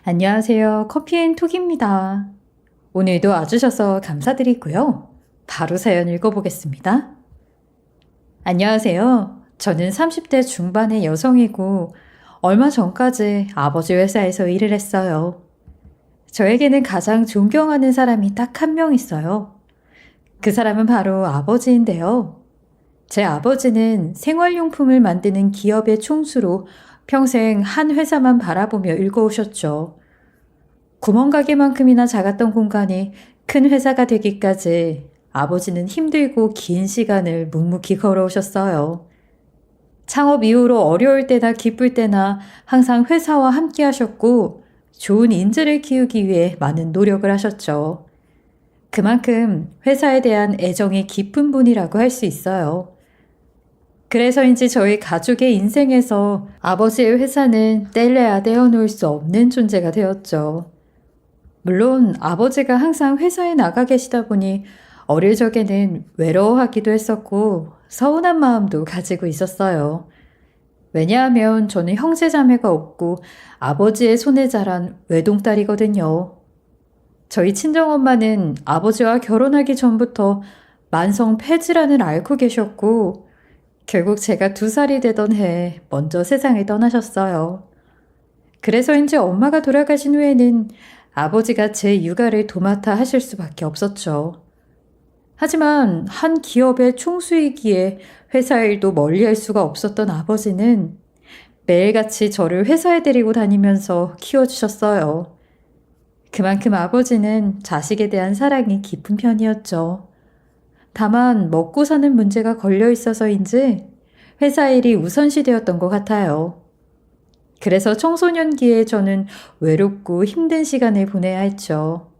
안녕하세요. 커피앤톡입니다. 오늘도 와주셔서 감사드리고요. 바로 사연 읽어보겠습니다. 안녕하세요. 저는 30대 중반의 여성이고 얼마 전까지 아버지 회사에서 일을 했어요. 저에게는 가장 존경하는 사람이 딱 한 명 있어요. 그 사람은 바로 아버지인데요. 제 아버지는 생활용품을 만드는 기업의 총수로 평생 한 회사만 바라보며 일궈오셨죠. 구멍가게만큼이나 작았던 공간이 큰 회사가 되기까지 아버지는 힘들고 긴 시간을 묵묵히 걸어오셨어요. 창업 이후로 어려울 때나 기쁠 때나 항상 회사와 함께 하셨고 좋은 인재를 키우기 위해 많은 노력을 하셨죠. 그만큼 회사에 대한 애정이 깊은 분이라고 할 수 있어요. 그래서인지 저희 가족의 인생에서 아버지의 회사는 뗄래야 떼어놓을 수 없는 존재가 되었죠. 물론 아버지가 항상 회사에 나가 계시다 보니 어릴 적에는 외로워하기도 했었고 서운한 마음도 가지고 있었어요. 왜냐하면 저는 형제자매가 없고 아버지의 손에 자란 외동딸이거든요. 저희 친정엄마는 아버지와 결혼하기 전부터 만성 폐질환을 앓고 계셨고 결국 제가 2살이 되던 해에 먼저 세상을 떠나셨어요. 그래서인지 엄마가 돌아가신 후에는 아버지가 제 육아를 도맡아 하실 수밖에 없었죠. 하지만 한 기업의 총수이기에 회사 일도 멀리할 수가 없었던 아버지는 매일같이 저를 회사에 데리고 다니면서 키워주셨어요. 그만큼 아버지는 자식에 대한 사랑이 깊은 편이었죠. 다만 먹고 사는 문제가 걸려 있어서인지 회사 일이 우선시 되었던 것 같아요. 그래서 청소년기에 저는 외롭고 힘든 시간을 보내야 했죠.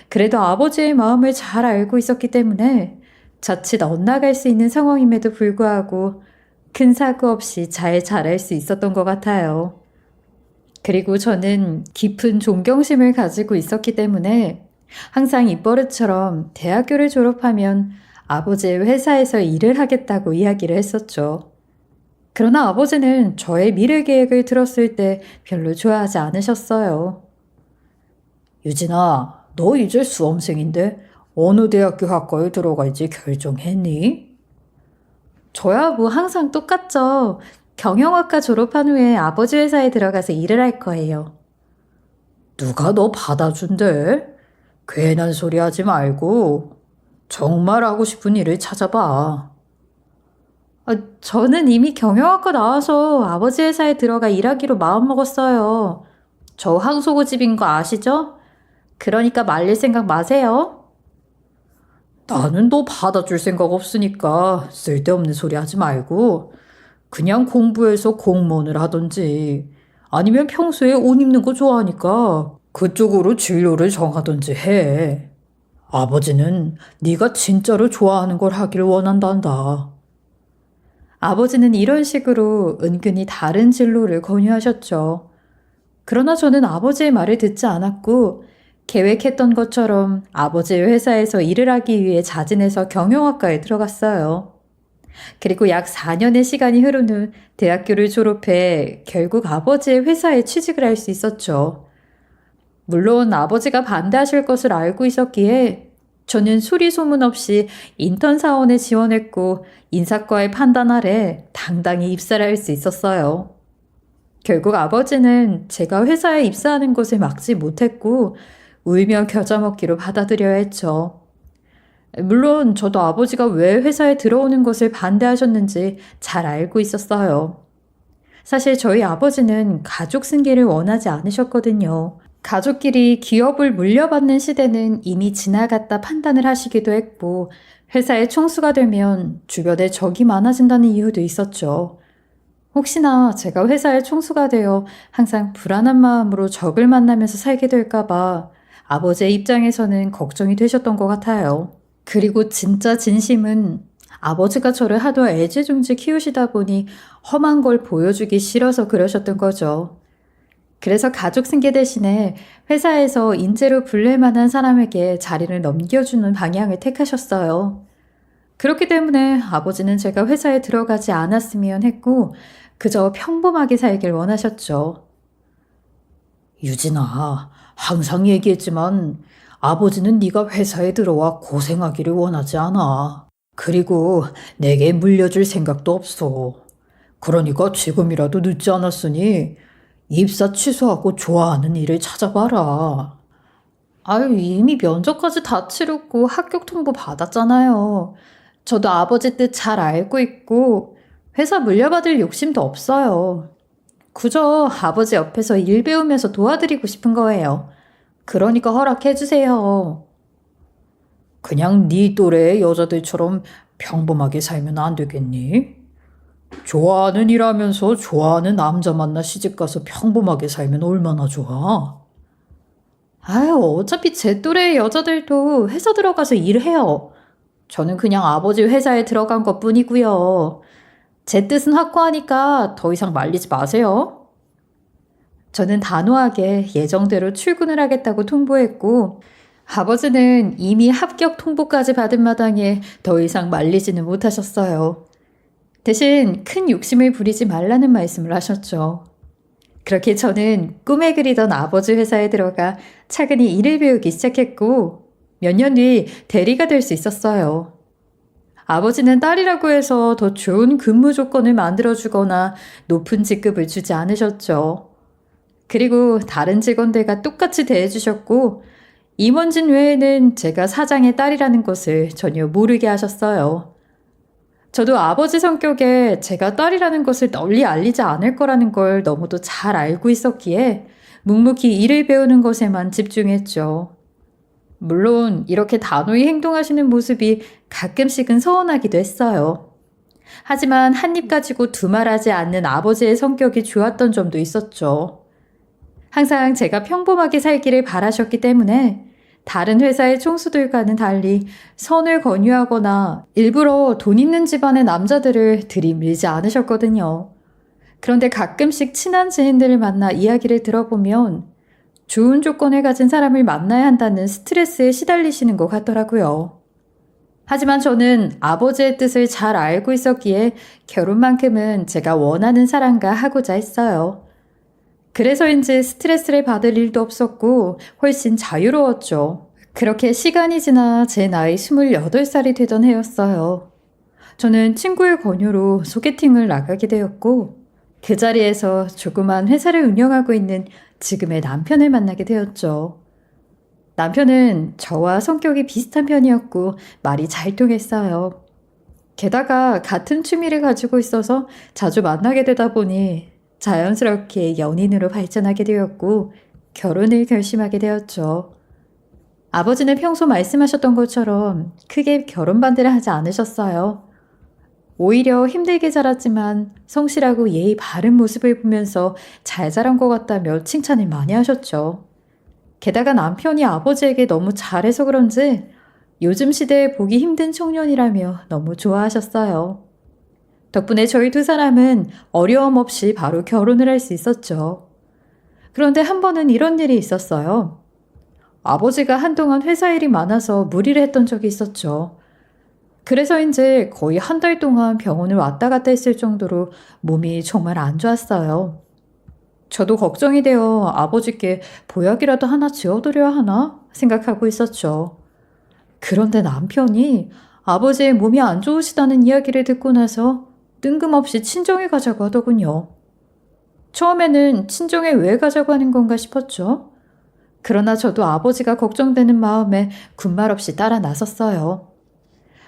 그래도 아버지의 마음을 잘 알고 있었기 때문에 자칫 엇나갈 수 있는 상황임에도 불구하고 큰 사고 없이 잘 자랄 수 있었던 것 같아요. 그리고 저는 깊은 존경심을 가지고 있었기 때문에 항상 입버릇처럼 대학교를 졸업하면 아버지의 회사에서 일을 하겠다고 이야기를 했었죠. 그러나 아버지는 저의 미래 계획을 들었을 때 별로 좋아하지 않으셨어요. 유진아, 너 이제 수험생인데 어느 대학교 학과에 들어갈지 결정했니? 저야 뭐 항상 똑같죠. 경영학과 졸업한 후에 아버지 회사에 들어가서 일을 할 거예요. 누가 너 받아준대? 괜한 소리 하지 말고 정말 하고 싶은 일을 찾아봐. 저는 이미 경영학과 나와서 아버지 회사에 들어가 일하기로 마음먹었어요. 저 항소고집인 거 아시죠? 그러니까 말릴 생각 마세요. 나는 너 받아줄 생각 없으니까 쓸데없는 소리 하지 말고 그냥 공부해서 공무원을 하든지 아니면 평소에 옷 입는 거 좋아하니까 그쪽으로 진로를 정하든지 해. 아버지는 네가 진짜로 좋아하는 걸 하길 원한단다. 아버지는 이런 식으로 은근히 다른 진로를 권유하셨죠. 그러나 저는 아버지의 말을 듣지 않았고 계획했던 것처럼 아버지의 회사에서 일을 하기 위해 자진해서 경영학과에 들어갔어요. 그리고 약 4년의 시간이 흐른 후 대학교를 졸업해 결국 아버지의 회사에 취직을 할 수 있었죠. 물론 아버지가 반대하실 것을 알고 있었기에 저는 소리 소문 없이 인턴 사원에 지원했고 인사과의 판단 아래 당당히 입사를 할 수 있었어요. 결국 아버지는 제가 회사에 입사하는 것을 막지 못했고 울며 겨자 먹기로 받아들여야 했죠. 물론 저도 아버지가 왜 회사에 들어오는 것을 반대하셨는지 잘 알고 있었어요. 사실 저희 아버지는 가족 승계를 원하지 않으셨거든요. 가족끼리 기업을 물려받는 시대는 이미 지나갔다 판단을 하시기도 했고 회사의 총수가 되면 주변에 적이 많아진다는 이유도 있었죠. 혹시나 제가 회사의 총수가 되어 항상 불안한 마음으로 적을 만나면서 살게 될까봐 아버지의 입장에서는 걱정이 되셨던 것 같아요. 그리고 진짜 진심은 아버지가 저를 하도 애지중지 키우시다 보니 험한 걸 보여주기 싫어서 그러셨던 거죠. 그래서 가족 승계 대신에 회사에서 인재로 불릴 만한 사람에게 자리를 넘겨주는 방향을 택하셨어요. 그렇기 때문에 아버지는 제가 회사에 들어가지 않았으면 했고 그저 평범하게 살길 원하셨죠. 유진아, 항상 얘기했지만 아버지는 네가 회사에 들어와 고생하기를 원하지 않아. 그리고 내게 물려줄 생각도 없어. 그러니까 지금이라도 늦지 않았으니 입사 취소하고 좋아하는 일을 찾아봐라. 아유, 이미 면접까지 다 치르고 합격 통보 받았잖아요. 저도 아버지 뜻 잘 알고 있고 회사 물려받을 욕심도 없어요. 그저 아버지 옆에서 일 배우면서 도와드리고 싶은 거예요. 그러니까 허락해 주세요. 그냥 네 또래의 여자들처럼 평범하게 살면 안 되겠니? 좋아하는 일 하면서 좋아하는 남자 만나 시집가서 평범하게 살면 얼마나 좋아? 아유, 어차피 제 또래의 여자들도 회사 들어가서 일해요. 저는 그냥 아버지 회사에 들어간 것 뿐이고요. 제 뜻은 확고하니까 더 이상 말리지 마세요. 저는 단호하게 예정대로 출근을 하겠다고 통보했고, 아버지는 이미 합격 통보까지 받은 마당에 더 이상 말리지는 못하셨어요. 대신 큰 욕심을 부리지 말라는 말씀을 하셨죠. 그렇게 저는 꿈에 그리던 아버지 회사에 들어가 차근히 일을 배우기 시작했고, 몇 년 뒤 대리가 될 수 있었어요. 아버지는 딸이라고 해서 더 좋은 근무 조건을 만들어주거나 높은 직급을 주지 않으셨죠. 그리고 다른 직원들과 똑같이 대해주셨고, 임원진 외에는 제가 사장의 딸이라는 것을 전혀 모르게 하셨어요. 저도 아버지 성격에 제가 딸이라는 것을 널리 알리지 않을 거라는 걸 너무도 잘 알고 있었기에 묵묵히 일을 배우는 것에만 집중했죠. 물론 이렇게 단호히 행동하시는 모습이 가끔씩은 서운하기도 했어요. 하지만 한 입 가지고 두 말 하지 않는 아버지의 성격이 좋았던 점도 있었죠. 항상 제가 평범하게 살기를 바라셨기 때문에 다른 회사의 총수들과는 달리 선을 권유하거나 일부러 돈 있는 집안의 남자들을 들이밀지 않으셨거든요. 그런데 가끔씩 친한 지인들을 만나 이야기를 들어보면 좋은 조건을 가진 사람을 만나야 한다는 스트레스에 시달리시는 것 같더라고요. 하지만 저는 아버지의 뜻을 잘 알고 있었기에 결혼만큼은 제가 원하는 사람과 하고자 했어요. 그래서인지 스트레스를 받을 일도 없었고 훨씬 자유로웠죠. 그렇게 시간이 지나 제 나이 28살이 되던 해였어요. 저는 친구의 권유로 소개팅을 나가게 되었고 그 자리에서 조그만 회사를 운영하고 있는 지금의 남편을 만나게 되었죠. 남편은 저와 성격이 비슷한 편이었고 말이 잘 통했어요. 게다가 같은 취미를 가지고 있어서 자주 만나게 되다 보니 자연스럽게 연인으로 발전하게 되었고 결혼을 결심하게 되었죠. 아버지는 평소 말씀하셨던 것처럼 크게 결혼 반대를 하지 않으셨어요. 오히려 힘들게 자랐지만 성실하고 예의 바른 모습을 보면서 잘 자란 것 같다며 칭찬을 많이 하셨죠. 게다가 남편이 아버지에게 너무 잘해서 그런지 요즘 시대에 보기 힘든 청년이라며 너무 좋아하셨어요. 덕분에 저희 두 사람은 어려움 없이 바로 결혼을 할 수 있었죠. 그런데 한 번은 이런 일이 있었어요. 아버지가 한동안 회사 일이 많아서 무리를 했던 적이 있었죠. 그래서인지 거의 한 달 동안 병원을 왔다 갔다 했을 정도로 몸이 정말 안 좋았어요. 저도 걱정이 되어 아버지께 보약이라도 하나 지어드려야 하나 생각하고 있었죠. 그런데 남편이 아버지의 몸이 안 좋으시다는 이야기를 듣고 나서 뜬금없이 친정에 가자고 하더군요. 처음에는 친정에 왜 가자고 하는 건가 싶었죠. 그러나 저도 아버지가 걱정되는 마음에 군말 없이 따라 나섰어요.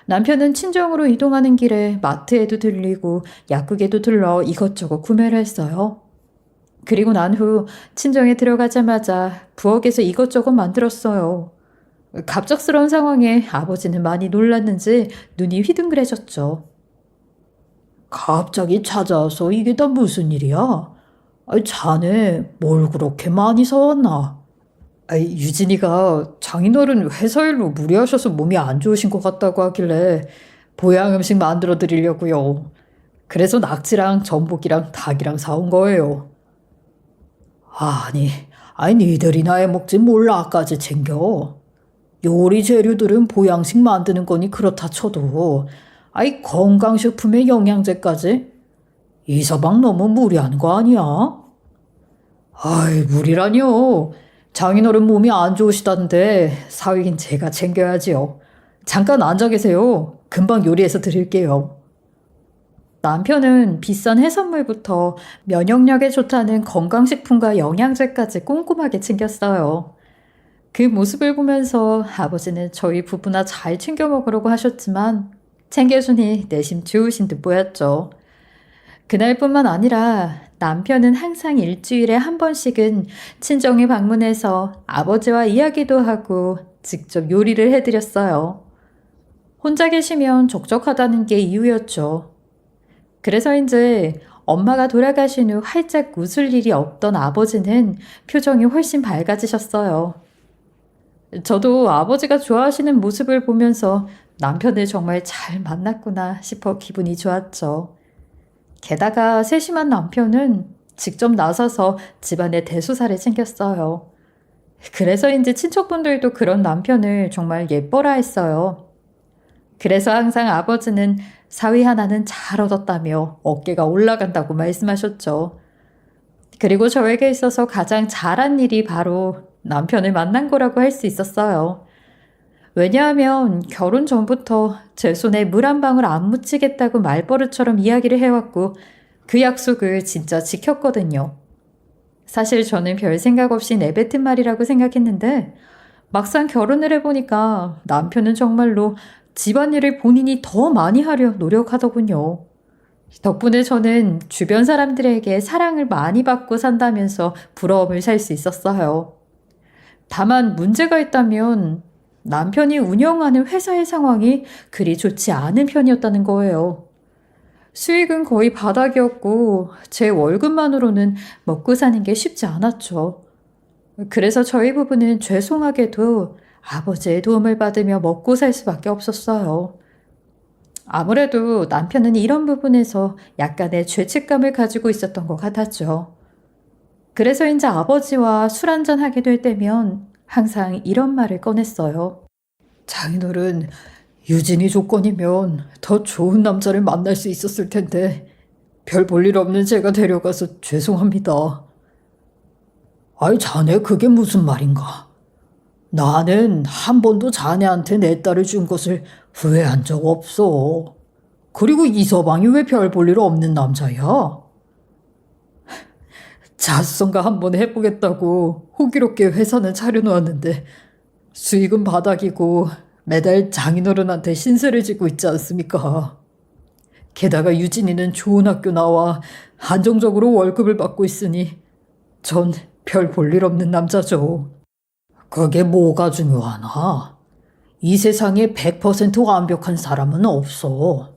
남편은 친정으로 이동하는 길에 마트에도 들리고 약국에도 들러 이것저것 구매를 했어요. 그리고 난 후 친정에 들어가자마자 부엌에서 이것저것 만들었어요. 갑작스러운 상황에 아버지는 많이 놀랐는지 눈이 휘둥그레졌죠. 갑자기 찾아와서 이게 다 무슨 일이야? 자네 뭘 그렇게 많이 사왔나? 유진이가 장인어른 회사 일로 무리하셔서 몸이 안 좋으신 것 같다고 하길래 보양 음식 만들어 드리려고요. 그래서 낙지랑 전복이랑 닭이랑 사온 거예요. 아니 니들이나 해먹지 몰라까지 챙겨. 요리 재료들은 보양식 만드는 거니 그렇다 쳐도 건강식품에 영양제까지? 이 서방 너무 무리하는 거 아니야? 아이, 무리라니요. 장인어른 몸이 안 좋으시다는데 사위인 제가 챙겨야지요. 잠깐 앉아 계세요. 금방 요리해서 드릴게요. 남편은 비싼 해산물부터 면역력에 좋다는 건강식품과 영양제까지 꼼꼼하게 챙겼어요. 그 모습을 보면서 아버지는 저희 부부나 잘 챙겨 먹으려고 하셨지만 챙겨주니 내심 좋으신 듯 보였죠. 그날뿐만 아니라 남편은 항상 일주일에 한 번씩은 친정에 방문해서 아버지와 이야기도 하고 직접 요리를 해드렸어요. 혼자 계시면 적적하다는 게 이유였죠. 그래서인지 엄마가 돌아가신 후 활짝 웃을 일이 없던 아버지는 표정이 훨씬 밝아지셨어요. 저도 아버지가 좋아하시는 모습을 보면서 남편을 정말 잘 만났구나 싶어 기분이 좋았죠. 게다가 세심한 남편은 직접 나서서 집안의 대소사를 챙겼어요. 그래서인지 친척분들도 그런 남편을 정말 예뻐라 했어요. 그래서 항상 아버지는 사위 하나는 잘 얻었다며 어깨가 올라간다고 말씀하셨죠. 그리고 저에게 있어서 가장 잘한 일이 바로 남편을 만난 거라고 할 수 있었어요. 왜냐하면 결혼 전부터 제 손에 물 한 방울 안 묻히겠다고 말버릇처럼 이야기를 해왔고 그 약속을 진짜 지켰거든요. 사실 저는 별 생각 없이 내뱉은 말이라고 생각했는데 막상 결혼을 해보니까 남편은 정말로 집안일을 본인이 더 많이 하려 노력하더군요. 덕분에 저는 주변 사람들에게 사랑을 많이 받고 산다면서 부러움을 살 수 있었어요. 다만 문제가 있다면 남편이 운영하는 회사의 상황이 그리 좋지 않은 편이었다는 거예요. 수익은 거의 바닥이었고 제 월급만으로는 먹고 사는 게 쉽지 않았죠. 그래서 저희 부부는 죄송하게도 아버지의 도움을 받으며 먹고 살 수밖에 없었어요. 아무래도 남편은 이런 부분에서 약간의 죄책감을 가지고 있었던 것 같았죠. 그래서 이제 아버지와 술 한잔 하게 될 때면 항상 이런 말을 꺼냈어요. 장인어른, 유진이 조건이면 더 좋은 남자를 만날 수 있었을 텐데 별 볼 일 없는 제가 데려가서 죄송합니다. 아이, 자네 그게 무슨 말인가? 나는 한 번도 자네한테 내 딸을 준 것을 후회한 적 없어. 그리고 이서방이 왜 별 볼 일 없는 남자야? 자수성가 한번 해보겠다고 호기롭게 회사는 차려놓았는데 수익은 바닥이고 매달 장인어른한테 신세를 지고 있지 않습니까? 게다가 유진이는 좋은 학교 나와 안정적으로 월급을 받고 있으니 전 별 볼 일 없는 남자죠. 그게 뭐가 중요하나? 이 세상에 100% 완벽한 사람은 없어.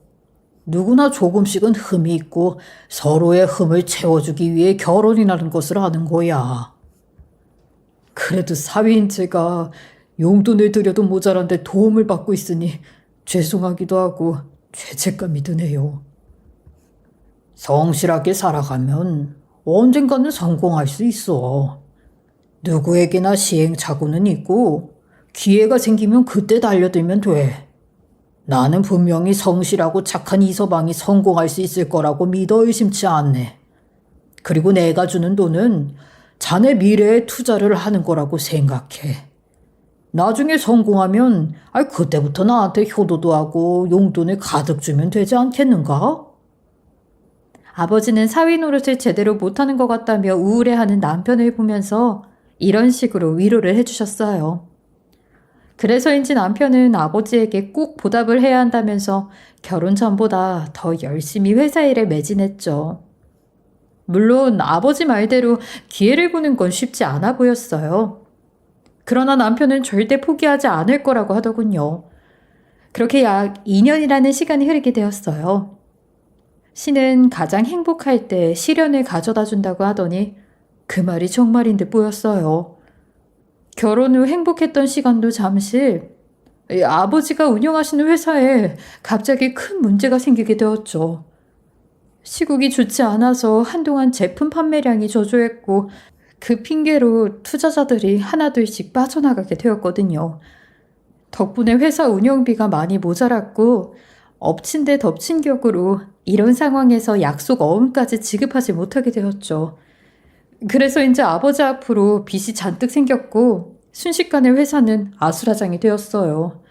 누구나 조금씩은 흠이 있고 서로의 흠을 채워주기 위해 결혼이라는 것을 하는 거야. 그래도 사위인 제가 용돈을 들여도 모자란데 도움을 받고 있으니 죄송하기도 하고 죄책감이 드네요. 성실하게 살아가면 언젠가는 성공할 수 있어. 누구에게나 시행착오는 있고 기회가 생기면 그때 달려들면 돼. 나는 분명히 성실하고 착한 이서방이 성공할 수 있을 거라고 믿어 의심치 않네. 그리고 내가 주는 돈은 자네 미래에 투자를 하는 거라고 생각해. 나중에 성공하면 그때부터 나한테 효도도 하고 용돈을 가득 주면 되지 않겠는가? 아버지는 사위 노릇을 제대로 못하는 것 같다며 우울해하는 남편을 보면서 이런 식으로 위로를 해주셨어요. 그래서인지 남편은 아버지에게 꼭 보답을 해야 한다면서 결혼 전보다 더 열심히 회사 일에 매진했죠. 물론 아버지 말대로 기회를 보는 건 쉽지 않아 보였어요. 그러나 남편은 절대 포기하지 않을 거라고 하더군요. 그렇게 약 2년이라는 시간이 흐르게 되었어요. 신은 가장 행복할 때 시련을 가져다 준다고 하더니 그 말이 정말인 듯 보였어요. 결혼 후 행복했던 시간도 잠시 아버지가 운영하시는 회사에 갑자기 큰 문제가 생기게 되었죠. 시국이 좋지 않아서 한동안 제품 판매량이 저조했고 그 핑계로 투자자들이 하나둘씩 빠져나가게 되었거든요. 덕분에 회사 운영비가 많이 모자랐고 엎친 데 덮친 격으로 이런 상황에서 약속 어음까지 지급하지 못하게 되었죠. 그래서 이제 아버지 앞으로 빚이 잔뜩 생겼고 순식간에 회사는 아수라장이 되었어요.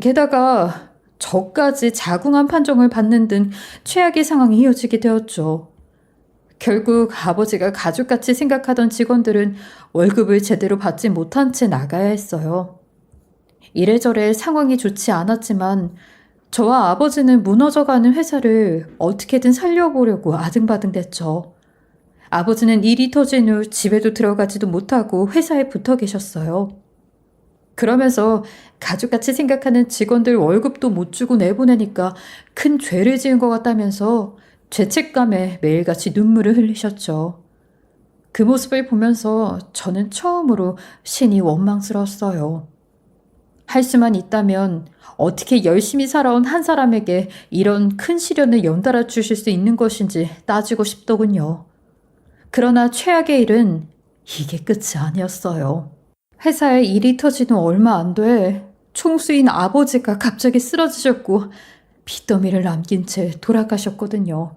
게다가 저까지 자궁암 판정을 받는 등 최악의 상황이 이어지게 되었죠. 결국 아버지가 가족같이 생각하던 직원들은 월급을 제대로 받지 못한 채 나가야 했어요. 이래저래 상황이 좋지 않았지만 저와 아버지는 무너져가는 회사를 어떻게든 살려보려고 아등바등댔죠. 아버지는 일이 터진 후 집에도 들어가지도 못하고 회사에 붙어 계셨어요. 그러면서 가족같이 생각하는 직원들 월급도 못 주고 내보내니까 큰 죄를 지은 것 같다면서 죄책감에 매일같이 눈물을 흘리셨죠. 그 모습을 보면서 저는 처음으로 신이 원망스러웠어요. 할 수만 있다면 어떻게 열심히 살아온 한 사람에게 이런 큰 시련을 연달아 주실 수 있는 것인지 따지고 싶더군요. 그러나 최악의 일은 이게 끝이 아니었어요. 회사에 일이 터진 후 얼마 안 돼 총수인 아버지가 갑자기 쓰러지셨고 빚더미를 남긴 채 돌아가셨거든요.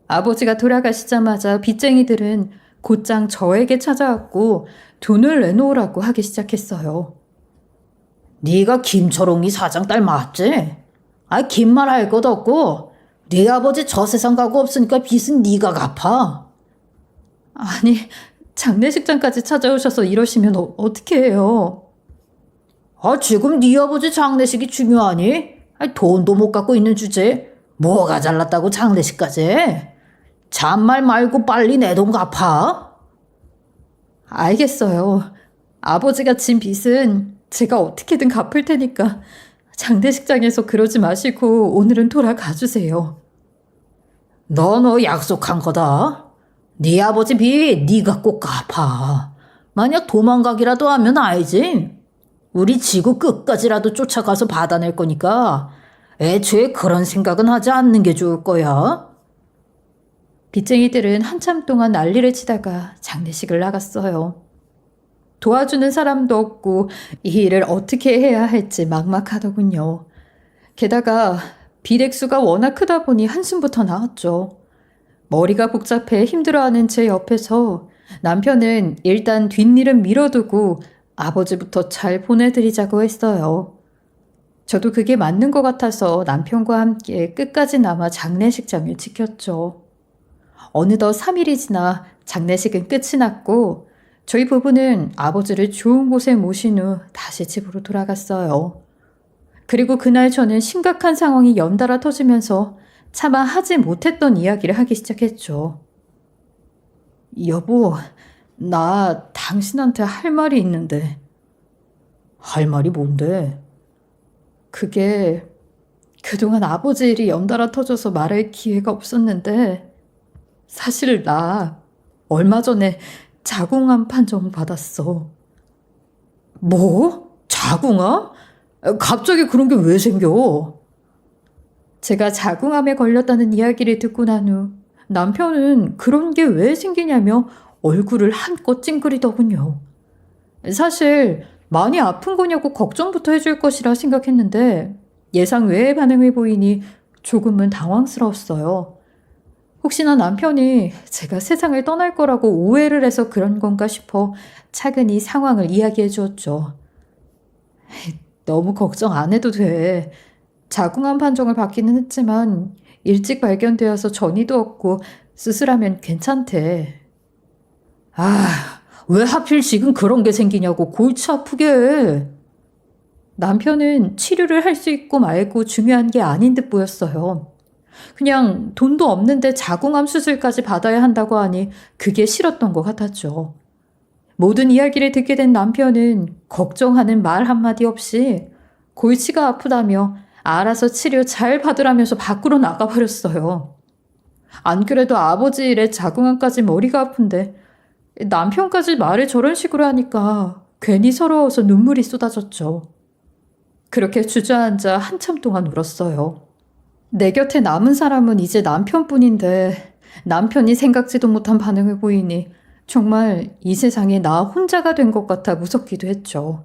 아버지가 돌아가시자마자 빚쟁이들은 곧장 저에게 찾아왔고 돈을 내놓으라고 하기 시작했어요. 네가 김초롱이 사장 딸 맞지? 긴 말 할 것도 없고 네 아버지 저 세상 가고 없으니까 빚은 네가 갚아. 아니, 장례식장까지 찾아오셔서 이러시면 어떻게 해요? 지금 네 아버지 장례식이 중요하니? 돈도 못 갖고 있는 주제에 뭐가 잘났다고 장례식까지 해? 잔말 말고 빨리 내 돈 갚아. 알겠어요. 아버지가 진 빚은 제가 어떻게든 갚을 테니까 장례식장에서 그러지 마시고 오늘은 돌아가 주세요. 너 약속한 거다. 네 아버지 빚 네가 꼭 갚아. 만약 도망가기라도 하면 알지? 우리 지구 끝까지라도 쫓아가서 받아낼 거니까 애초에 그런 생각은 하지 않는 게 좋을 거야. 빚쟁이들은 한참 동안 난리를 치다가 장례식을 나갔어요. 도와주는 사람도 없고 이 일을 어떻게 해야 할지 막막하더군요. 게다가 빚 액수가 워낙 크다 보니 한숨부터 나왔죠. 머리가 복잡해 힘들어하는 제 옆에서 남편은 일단 뒷일은 미뤄두고 아버지부터 잘 보내드리자고 했어요. 저도 그게 맞는 것 같아서 남편과 함께 끝까지 남아 장례식장을 지켰죠. 어느덧 3일이 지나 장례식은 끝이 났고 저희 부부는 아버지를 좋은 곳에 모신 후 다시 집으로 돌아갔어요. 그리고 그날 저는 심각한 상황이 연달아 터지면서 차마 하지 못했던 이야기를 하기 시작했죠. 여보, 나 당신한테 할 말이 있는데. 할 말이 뭔데? 그게 그동안 아버지 일이 연달아 터져서 말할 기회가 없었는데 사실 나 얼마 전에 자궁암 판정 받았어. 뭐? 자궁암? 갑자기 그런 게 왜 생겨? 제가 자궁암에 걸렸다는 이야기를 듣고 난 후 남편은 그런 게 왜 생기냐며 얼굴을 한껏 찡그리더군요. 사실 많이 아픈 거냐고 걱정부터 해줄 것이라 생각했는데 예상 외의 반응을 보이니 조금은 당황스러웠어요. 혹시나 남편이 제가 세상을 떠날 거라고 오해를 해서 그런 건가 싶어 차근히 상황을 이야기해 주었죠. 너무 걱정 안 해도 돼. 자궁암 판정을 받기는 했지만 일찍 발견되어서 전이도 없고 수술하면 괜찮대. 왜 하필 지금 그런 게 생기냐고 골치 아프게 해. 남편은 치료를 할 수 있고 말고 중요한 게 아닌 듯 보였어요. 그냥 돈도 없는데 자궁암 수술까지 받아야 한다고 하니 그게 싫었던 것 같았죠. 모든 이야기를 듣게 된 남편은 걱정하는 말 한마디 없이 골치가 아프다며 알아서 치료 잘 받으라면서 밖으로 나가버렸어요. 안 그래도 아버지 일에 자궁암까지 머리가 아픈데 남편까지 말을 저런 식으로 하니까 괜히 서러워서 눈물이 쏟아졌죠. 그렇게 주저앉아 한참 동안 울었어요. 내 곁에 남은 사람은 이제 남편뿐인데 남편이 생각지도 못한 반응을 보이니 정말 이 세상에 나 혼자가 된 것 같아 무섭기도 했죠.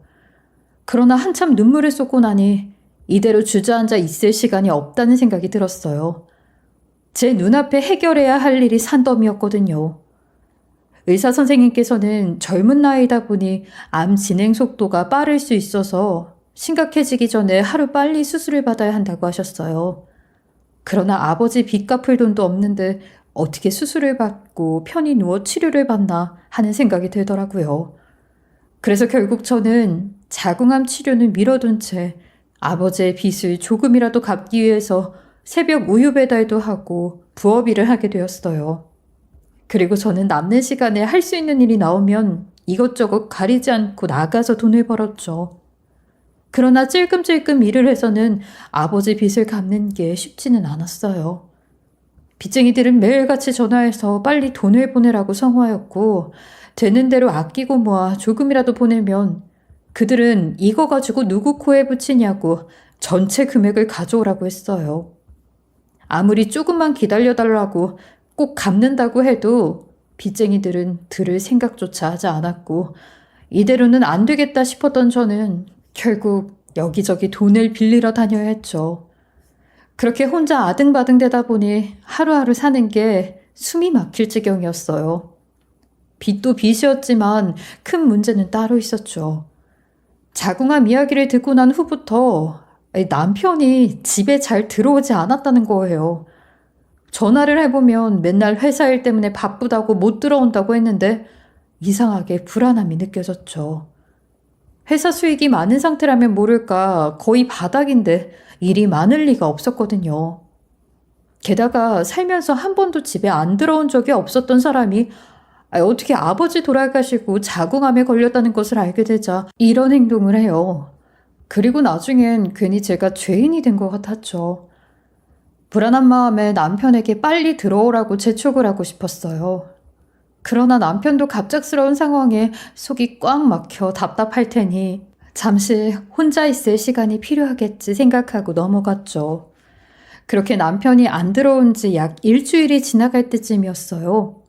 그러나 한참 눈물을 쏟고 나니 이대로 주저앉아 있을 시간이 없다는 생각이 들었어요. 제 눈앞에 해결해야 할 일이 산더미였거든요. 의사 선생님께서는 젊은 나이다 보니 암 진행 속도가 빠를 수 있어서 심각해지기 전에 하루 빨리 수술을 받아야 한다고 하셨어요. 그러나 아버지 빚 갚을 돈도 없는데 어떻게 수술을 받고 편히 누워 치료를 받나 하는 생각이 들더라고요. 그래서 결국 저는 자궁암 치료는 미뤄둔 채 아버지의 빚을 조금이라도 갚기 위해서 새벽 우유 배달도 하고 부업 일을 하게 되었어요. 그리고 저는 남는 시간에 할 수 있는 일이 나오면 이것저것 가리지 않고 나가서 돈을 벌었죠. 그러나 찔끔찔끔 일을 해서는 아버지 빚을 갚는 게 쉽지는 않았어요. 빚쟁이들은 매일같이 전화해서 빨리 돈을 보내라고 성화였고 되는 대로 아끼고 모아 조금이라도 보내면 그들은 이거 가지고 누구 코에 붙이냐고 전체 금액을 가져오라고 했어요. 아무리 조금만 기다려달라고 꼭 갚는다고 해도 빚쟁이들은 들을 생각조차 하지 않았고 이대로는 안 되겠다 싶었던 저는 결국 여기저기 돈을 빌리러 다녀야 했죠. 그렇게 혼자 아등바등 되다 보니 하루하루 사는 게 숨이 막힐 지경이었어요. 빚도 빚이었지만 큰 문제는 따로 있었죠. 자궁암 이야기를 듣고 난 후부터 남편이 집에 잘 들어오지 않았다는 거예요. 전화를 해보면 맨날 회사 일 때문에 바쁘다고 못 들어온다고 했는데 이상하게 불안함이 느껴졌죠. 회사 수익이 많은 상태라면 모를까 거의 바닥인데 일이 많을 리가 없었거든요. 게다가 살면서 한 번도 집에 안 들어온 적이 없었던 사람이 어떻게 아버지 돌아가시고 자궁암에 걸렸다는 것을 알게 되자 이런 행동을 해요. 그리고 나중엔 괜히 제가 죄인이 된 것 같았죠. 불안한 마음에 남편에게 빨리 들어오라고 재촉을 하고 싶었어요. 그러나 남편도 갑작스러운 상황에 속이 꽉 막혀 답답할 테니 잠시 혼자 있을 시간이 필요하겠지 생각하고 넘어갔죠. 그렇게 남편이 안 들어온 지 약 일주일이 지나갈 때쯤이었어요.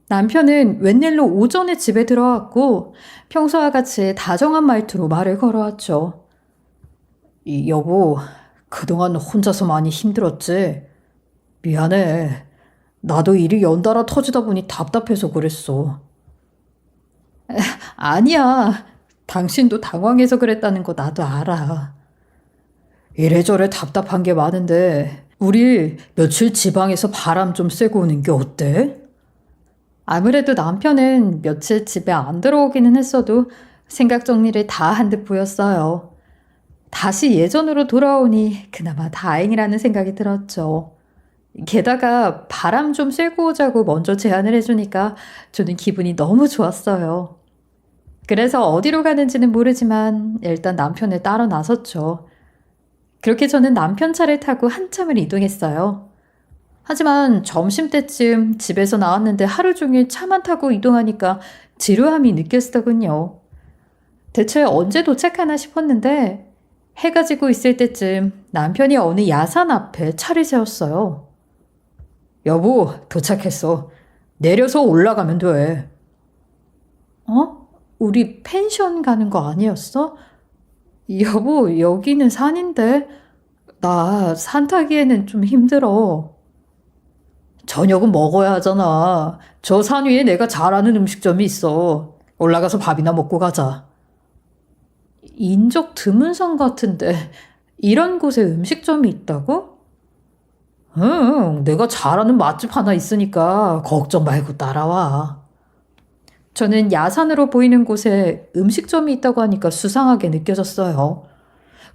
남편은 웬일로 오전에 집에 들어왔고 평소와 같이 다정한 말투로 말을 걸어왔죠. 여보, 그동안 혼자서 많이 힘들었지? 미안해. 나도 일이 연달아 터지다 보니 답답해서 그랬어. 아니야. 당신도 당황해서 그랬다는 거 나도 알아. 이래저래 답답한 게 많은데 우리 며칠 지방에서 바람 좀 쐬고 오는 게 어때? 아무래도 남편은 며칠 집에 안 들어오기는 했어도 생각 정리를 다 한 듯 보였어요. 다시 예전으로 돌아오니 그나마 다행이라는 생각이 들었죠. 게다가 바람 좀 쐬고 오자고 먼저 제안을 해주니까 저는 기분이 너무 좋았어요. 그래서 어디로 가는지는 모르지만 일단 남편을 따라 나섰죠. 그렇게 저는 남편 차를 타고 한참을 이동했어요. 하지만 점심때쯤 집에서 나왔는데 하루 종일 차만 타고 이동하니까 지루함이 느껴지더군요. 대체 언제 도착하나 싶었는데 해가 지고 있을 때쯤 남편이 어느 야산 앞에 차를 세웠어요. 여보, 도착했어. 내려서 올라가면 돼. 우리 펜션 가는 거 아니었어? 여보, 여기는 산인데 나 산 타기에는 좀 힘들어. 저녁은 먹어야 하잖아. 저 산 위에 내가 잘 아는 음식점이 있어. 올라가서 밥이나 먹고 가자. 인적 드문 산 같은데 이런 곳에 음식점이 있다고? 응, 내가 잘 아는 맛집 하나 있으니까 걱정 말고 따라와. 저는 야산으로 보이는 곳에 음식점이 있다고 하니까 수상하게 느껴졌어요.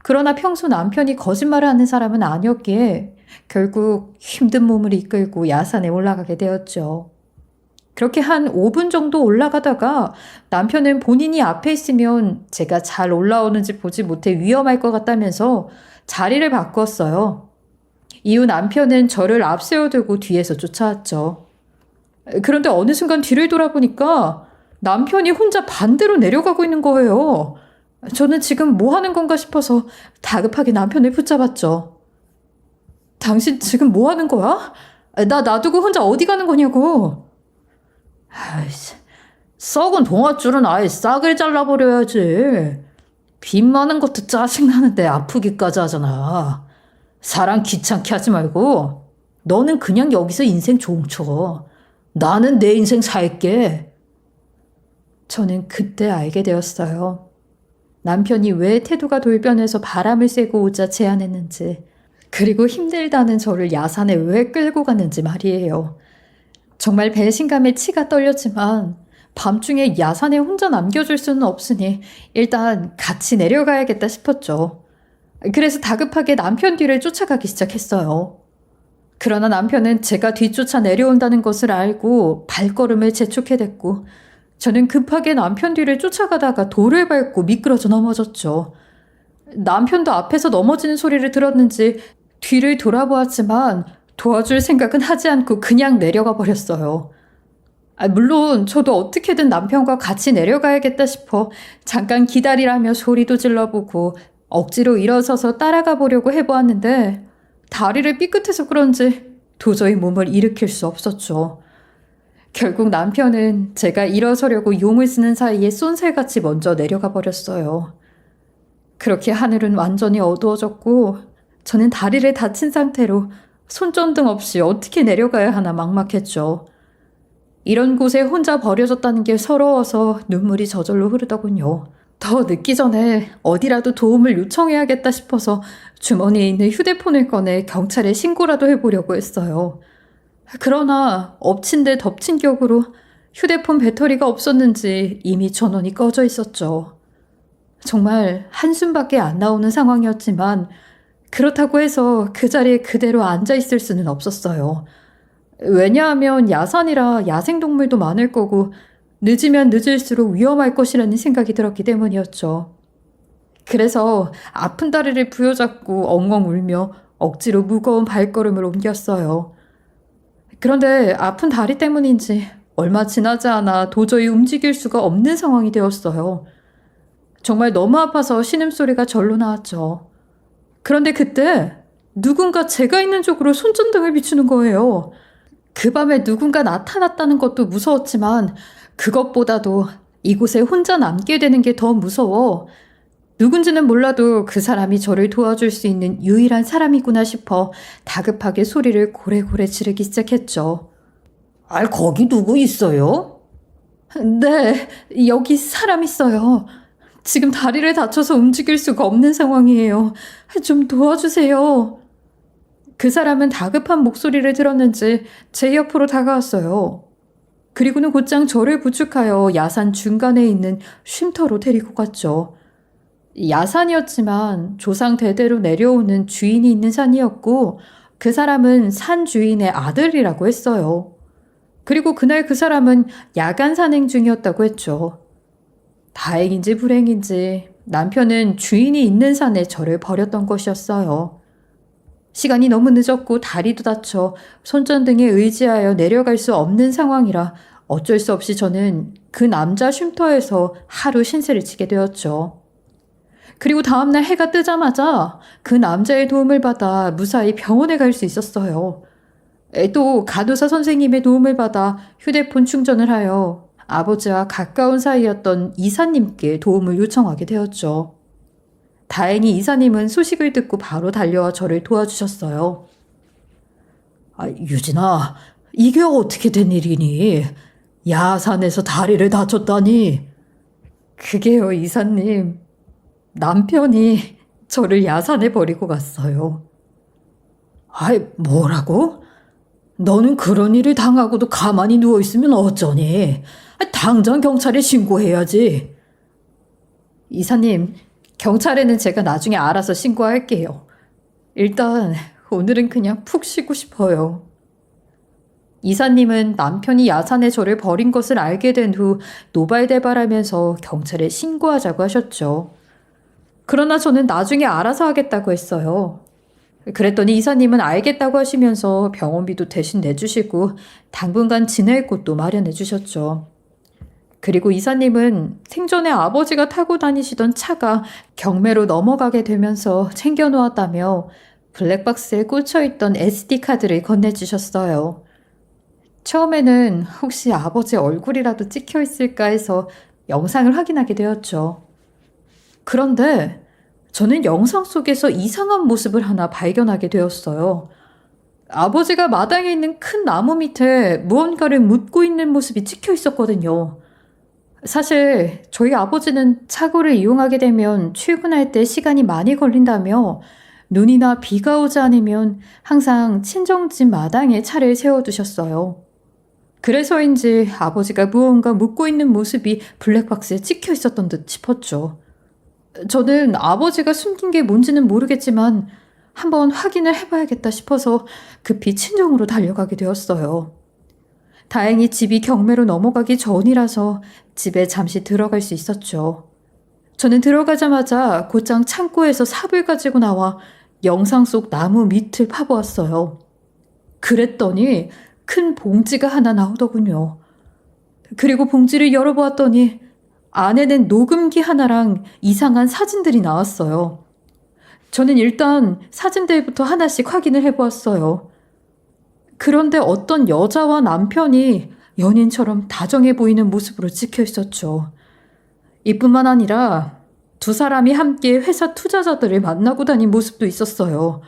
그러나 평소 남편이 거짓말을 하는 사람은 아니었기에 결국 힘든 몸을 이끌고 야산에 올라가게 되었죠. 그렇게 한 5분 정도 올라가다가 남편은 본인이 앞에 있으면 제가 잘 올라오는지 보지 못해 위험할 것 같다면서 자리를 바꾸었어요. 이후 남편은 저를 앞세워두고 뒤에서 쫓아왔죠. 그런데 어느 순간 뒤를 돌아보니까 남편이 혼자 반대로 내려가고 있는 거예요. 저는 지금 뭐 하는 건가 싶어서 다급하게 남편을 붙잡았죠. 당신 지금 뭐 하는 거야? 나 놔두고 혼자 어디 가는 거냐고. 아이씨, 썩은 동아줄은 아예 싹을 잘라버려야지. 빚 많은 것도 짜증나는데 아프기까지 하잖아. 사람 귀찮게 하지 말고 너는 그냥 여기서 인생 종쳐. 나는 내 인생 살게. 저는 그때 알게 되었어요. 남편이 왜 태도가 돌변해서 바람을 쐬고 오자 제안했는지, 그리고 힘들다는 저를 야산에 왜 끌고 갔는지 말이에요. 정말 배신감에 치가 떨렸지만 밤중에 야산에 혼자 남겨줄 수는 없으니 일단 같이 내려가야겠다 싶었죠. 그래서 다급하게 남편 뒤를 쫓아가기 시작했어요. 그러나 남편은 제가 뒤쫓아 내려온다는 것을 알고 발걸음을 재촉해댔고, 저는 급하게 남편 뒤를 쫓아가다가 돌을 밟고 미끄러져 넘어졌죠. 남편도 앞에서 넘어지는 소리를 들었는지 뒤를 돌아보았지만 도와줄 생각은 하지 않고 그냥 내려가 버렸어요. 물론 저도 어떻게든 남편과 같이 내려가야겠다 싶어 잠깐 기다리라며 소리도 질러보고 억지로 일어서서 따라가 보려고 해보았는데 다리를 삐끗해서 그런지 도저히 몸을 일으킬 수 없었죠. 결국 남편은 제가 일어서려고 용을 쓰는 사이에 쏜살같이 먼저 내려가 버렸어요. 그렇게 하늘은 완전히 어두워졌고 저는 다리를 다친 상태로 손전등 없이 어떻게 내려가야 하나 막막했죠. 이런 곳에 혼자 버려졌다는 게 서러워서 눈물이 저절로 흐르더군요. 더 늦기 전에 어디라도 도움을 요청해야겠다 싶어서 주머니에 있는 휴대폰을 꺼내 경찰에 신고라도 해보려고 했어요. 그러나 엎친 데 덮친 격으로 휴대폰 배터리가 없었는지 이미 전원이 꺼져 있었죠. 정말 한숨밖에 안 나오는 상황이었지만 그렇다고 해서 그 자리에 그대로 앉아 있을 수는 없었어요. 왜냐하면 야산이라 야생동물도 많을 거고 늦으면 늦을수록 위험할 것이라는 생각이 들었기 때문이었죠. 그래서 아픈 다리를 부여잡고 엉엉 울며 억지로 무거운 발걸음을 옮겼어요. 그런데 아픈 다리 때문인지 얼마 지나지 않아 도저히 움직일 수가 없는 상황이 되었어요. 정말 너무 아파서 신음소리가 절로 나왔죠. 그런데 그때 누군가 제가 있는 쪽으로 손전등을 비추는 거예요. 그 밤에 누군가 나타났다는 것도 무서웠지만 그것보다도 이곳에 혼자 남게 되는 게 더 무서워. 누군지는 몰라도 그 사람이 저를 도와줄 수 있는 유일한 사람이구나 싶어 다급하게 소리를 고래고래 지르기 시작했죠. 거기 누구 있어요? 네, 여기 사람 있어요. 지금 다리를 다쳐서 움직일 수가 없는 상황이에요. 좀 도와주세요. 그 사람은 다급한 목소리를 들었는지 제 옆으로 다가왔어요. 그리고는 곧장 저를 부축하여 야산 중간에 있는 쉼터로 데리고 갔죠. 야산이었지만 조상 대대로 내려오는 주인이 있는 산이었고 그 사람은 산 주인의 아들이라고 했어요. 그리고 그날 그 사람은 야간 산행 중이었다고 했죠. 다행인지 불행인지 남편은 주인이 있는 산에 저를 버렸던 것이었어요. 시간이 너무 늦었고 다리도 다쳐 손전등에 의지하여 내려갈 수 없는 상황이라 어쩔 수 없이 저는 그 남자 쉼터에서 하루 신세를 지게 되었죠. 그리고 다음날 해가 뜨자마자 그 남자의 도움을 받아 무사히 병원에 갈 수 있었어요. 또 간호사 선생님의 도움을 받아 휴대폰 충전을 하여 아버지와 가까운 사이였던 이사님께 도움을 요청하게 되었죠. 다행히 이사님은 소식을 듣고 바로 달려와 저를 도와주셨어요. 유진아, 이게 어떻게 된 일이니? 야산에서 다리를 다쳤다니? 그게요, 이사님. 남편이 저를 야산에 버리고 갔어요. 뭐라고? 너는 그런 일을 당하고도 가만히 누워있으면 어쩌니? 당장 경찰에 신고해야지. 이사님, 경찰에는 제가 나중에 알아서 신고할게요. 일단 오늘은 그냥 푹 쉬고 싶어요. 이사님은 남편이 야산에 저를 버린 것을 알게 된 후 노발대발하면서 경찰에 신고하자고 하셨죠. 그러나 저는 나중에 알아서 하겠다고 했어요. 그랬더니 이사님은 알겠다고 하시면서 병원비도 대신 내주시고 당분간 지낼 곳도 마련해 주셨죠. 그리고 이사님은 생전에 아버지가 타고 다니시던 차가 경매로 넘어가게 되면서 챙겨놓았다며 블랙박스에 꽂혀있던 SD카드를 건네주셨어요. 처음에는 혹시 아버지 얼굴이라도 찍혀있을까 해서 영상을 확인하게 되었죠. 그런데 저는 영상 속에서 이상한 모습을 하나 발견하게 되었어요. 아버지가 마당에 있는 큰 나무 밑에 무언가를 묻고 있는 모습이 찍혀 있었거든요. 사실 저희 아버지는 차고를 이용하게 되면 출근할 때 시간이 많이 걸린다며 눈이나 비가 오지 않으면 항상 친정집 마당에 차를 세워두셨어요. 그래서인지 아버지가 무언가 묻고 있는 모습이 블랙박스에 찍혀 있었던 듯 싶었죠. 저는 아버지가 숨긴 게 뭔지는 모르겠지만 한번 확인을 해봐야겠다 싶어서 급히 친정으로 달려가게 되었어요. 다행히 집이 경매로 넘어가기 전이라서 집에 잠시 들어갈 수 있었죠. 저는 들어가자마자 곧장 창고에서 삽을 가지고 나와 영상 속 나무 밑을 파보았어요. 그랬더니 큰 봉지가 하나 나오더군요. 그리고 봉지를 열어보았더니 안에는 녹음기 하나랑 이상한 사진들이 나왔어요. 저는 일단 사진들부터 하나씩 확인을 해보았어요. 그런데 어떤 여자와 남편이 연인처럼 다정해 보이는 모습으로 찍혀 있었죠. 이뿐만 아니라 두 사람이 함께 회사 투자자들을 만나고 다닌 모습도 있었어요.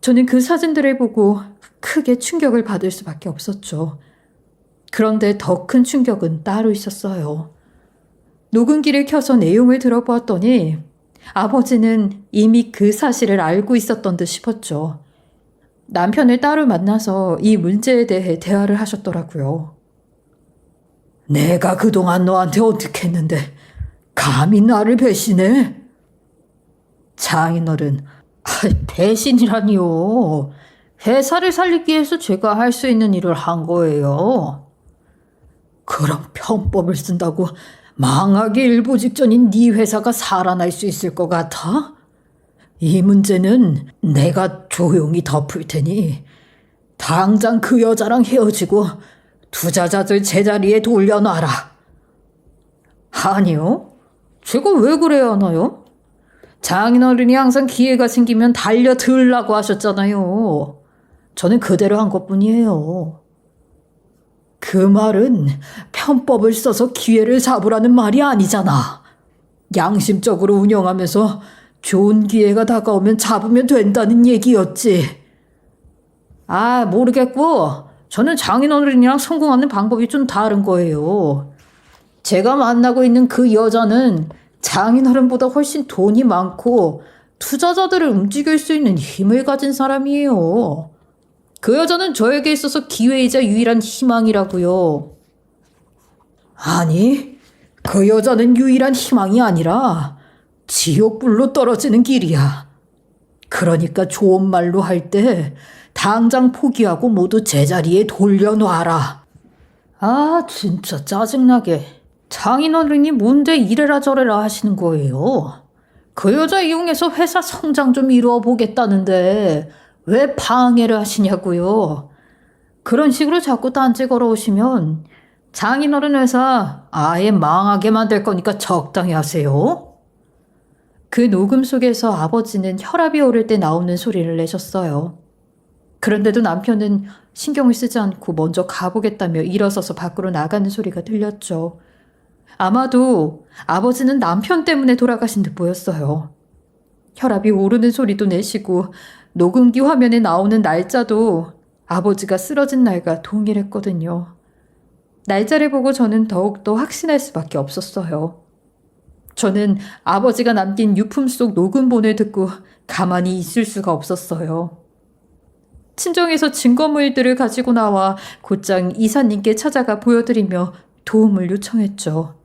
저는 그 사진들을 보고 크게 충격을 받을 수밖에 없었죠. 그런데 더 큰 충격은 따로 있었어요. 녹음기를 켜서 내용을 들어보았더니 아버지는 이미 그 사실을 알고 있었던 듯 싶었죠. 남편을 따로 만나서 이 문제에 대해 대화를 하셨더라고요. 내가 그동안 너한테 어떻게 했는데 감히 나를 배신해? 장인어른, 배신이라니요. 회사를 살리기 위해서 제가 할 수 있는 일을 한 거예요. 그럼 편법을 쓴다고 망하기 일보 직전인 네 회사가 살아날 수 있을 것 같아? 이 문제는 내가 조용히 덮을 테니 당장 그 여자랑 헤어지고 투자자들 제자리에 돌려놔라. 아니요. 제가 왜 그래야 하나요? 장인어른이 항상 기회가 생기면 달려들라고 하셨잖아요. 저는 그대로 한 것뿐이에요. 그 말은 편법을 써서 기회를 잡으라는 말이 아니잖아. 양심적으로 운영하면서 좋은 기회가 다가오면 잡으면 된다는 얘기였지. 모르겠고 저는 장인어른이랑 성공하는 방법이 좀 다른 거예요. 제가 만나고 있는 그 여자는 장인어른보다 훨씬 돈이 많고 투자자들을 움직일 수 있는 힘을 가진 사람이에요. 그 여자는 저에게 있어서 기회이자 유일한 희망이라고요. 아니, 그 여자는 유일한 희망이 아니라 지옥불로 떨어지는 길이야. 그러니까 좋은 말로 할 때 당장 포기하고 모두 제자리에 돌려놔라. 진짜 짜증나게. 장인어른이 뭔데 이래라 저래라 하시는 거예요. 그 여자 이용해서 회사 성장 좀 이루어 보겠다는데 왜 방해를 하시냐고요. 그런 식으로 자꾸 딴지 걸어오시면 장인어른 회사 아예 망하게 만들 거니까 적당히 하세요. 그 녹음 속에서 아버지는 혈압이 오를 때 나오는 소리를 내셨어요. 그런데도 남편은 신경을 쓰지 않고 먼저 가보겠다며 일어서서 밖으로 나가는 소리가 들렸죠. 아마도 아버지는 남편 때문에 돌아가신 듯 보였어요. 혈압이 오르는 소리도 내시고 녹음기 화면에 나오는 날짜도 아버지가 쓰러진 날과 동일했거든요. 날짜를 보고 저는 더욱더 확신할 수밖에 없었어요. 저는 아버지가 남긴 유품 속 녹음본을 듣고 가만히 있을 수가 없었어요. 친정에서 증거물들을 가지고 나와 곧장 이사님께 찾아가 보여드리며 도움을 요청했죠.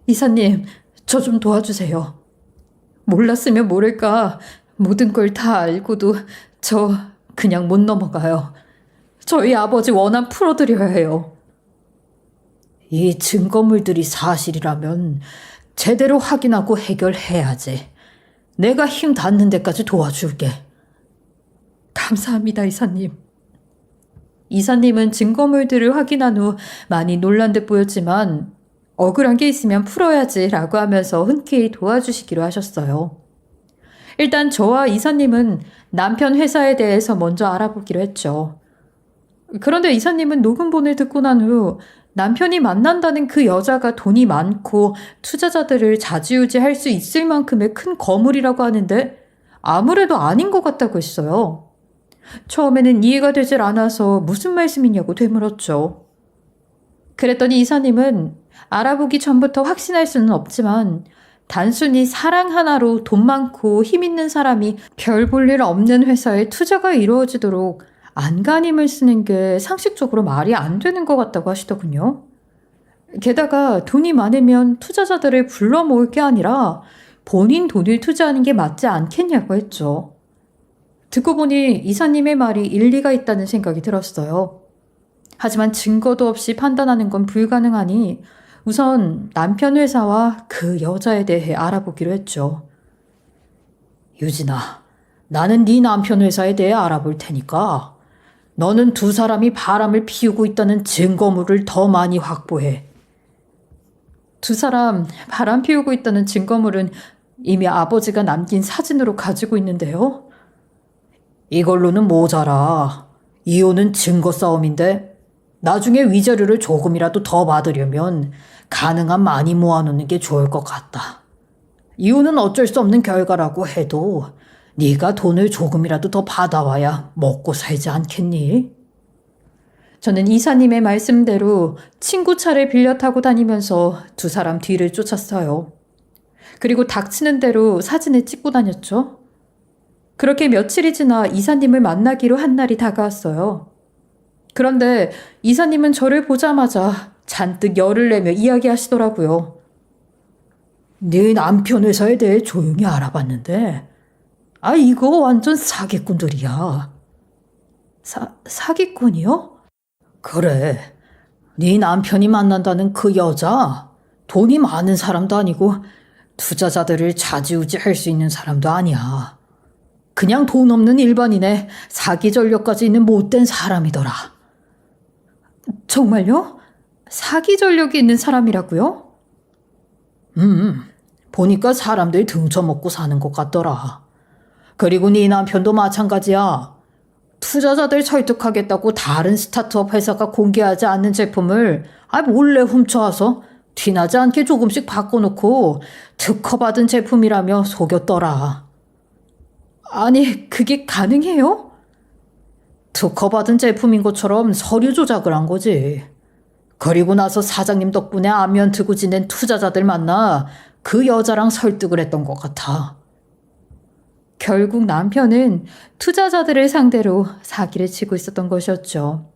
이사님, 저 좀 도와주세요. 몰랐으면 모를까 모든 걸 다 알고도 저 그냥 못 넘어가요. 저희 아버지 원한 풀어드려야 해요. 이 증거물들이 사실이라면 제대로 확인하고 해결해야지. 내가 힘 닿는 데까지 도와줄게. 감사합니다, 이사님. 이사님은 증거물들을 확인한 후 많이 놀란 듯 보였지만 억울한 게 있으면 풀어야지라고 하면서 흔쾌히 도와주시기로 하셨어요. 일단 저와 이사님은 남편 회사에 대해서 먼저 알아보기로 했죠. 그런데 이사님은 녹음본을 듣고 난 후 남편이 만난다는 그 여자가 돈이 많고 투자자들을 좌지우지할 수 있을 만큼의 큰 거물이라고 하는데 아무래도 아닌 것 같다고 했어요. 처음에는 이해가 되질 않아서 무슨 말씀이냐고 되물었죠. 그랬더니 이사님은 알아보기 전부터 확신할 수는 없지만 단순히 사랑 하나로 돈 많고 힘 있는 사람이 별 볼 일 없는 회사에 투자가 이루어지도록 안간힘을 쓰는 게 상식적으로 말이 안 되는 것 같다고 하시더군요. 게다가 돈이 많으면 투자자들을 불러 모을 게 아니라 본인 돈을 투자하는 게 맞지 않겠냐고 했죠. 듣고 보니 이사님의 말이 일리가 있다는 생각이 들었어요. 하지만 증거도 없이 판단하는 건 불가능하니 우선 남편 회사와 그 여자에 대해 알아보기로 했죠. 유진아, 나는 네 남편 회사에 대해 알아볼 테니까 너는 두 사람이 바람을 피우고 있다는 증거물을 더 많이 확보해. 두 사람 바람 피우고 있다는 증거물은 이미 아버지가 남긴 사진으로 가지고 있는데요. 이걸로는 모자라. 이혼은 증거 싸움인데 나중에 위자료를 조금이라도 더 받으려면 가능한 많이 모아놓는 게 좋을 것 같다. 이혼은 어쩔 수 없는 결과라고 해도 네가 돈을 조금이라도 더 받아와야 먹고 살지 않겠니? 저는 이사님의 말씀대로 친구 차를 빌려 타고 다니면서 두 사람 뒤를 쫓았어요. 그리고 닥치는 대로 사진을 찍고 다녔죠. 그렇게 며칠이 지나 이사님을 만나기로 한 날이 다가왔어요. 그런데 이사님은 저를 보자마자 잔뜩 열을 내며 이야기하시더라고요. 네 남편 회사에 대해 조용히 알아봤는데 이거 완전 사기꾼들이야. 사기꾼이요? 그래. 네 남편이 만난다는 그 여자 돈이 많은 사람도 아니고 투자자들을 좌지우지할 수 있는 사람도 아니야. 그냥 돈 없는 일반인의 사기 전력까지 있는 못된 사람이더라. 정말요? 사기 전력이 있는 사람이라고요? 보니까 사람들 등쳐먹고 사는 것 같더라. 그리고 네 남편도 마찬가지야. 투자자들 설득하겠다고 다른 스타트업 회사가 공개하지 않는 제품을 몰래 훔쳐와서 티나지 않게 조금씩 바꿔놓고 특허받은 제품이라며 속였더라. 아니, 그게 가능해요? 특허받은 제품인 것처럼 서류 조작을 한 거지. 그리고 나서 사장님 덕분에 안면 트고 지낸 투자자들 만나 그 여자랑 설득을 했던 것 같아. 결국 남편은 투자자들을 상대로 사기를 치고 있었던 것이었죠.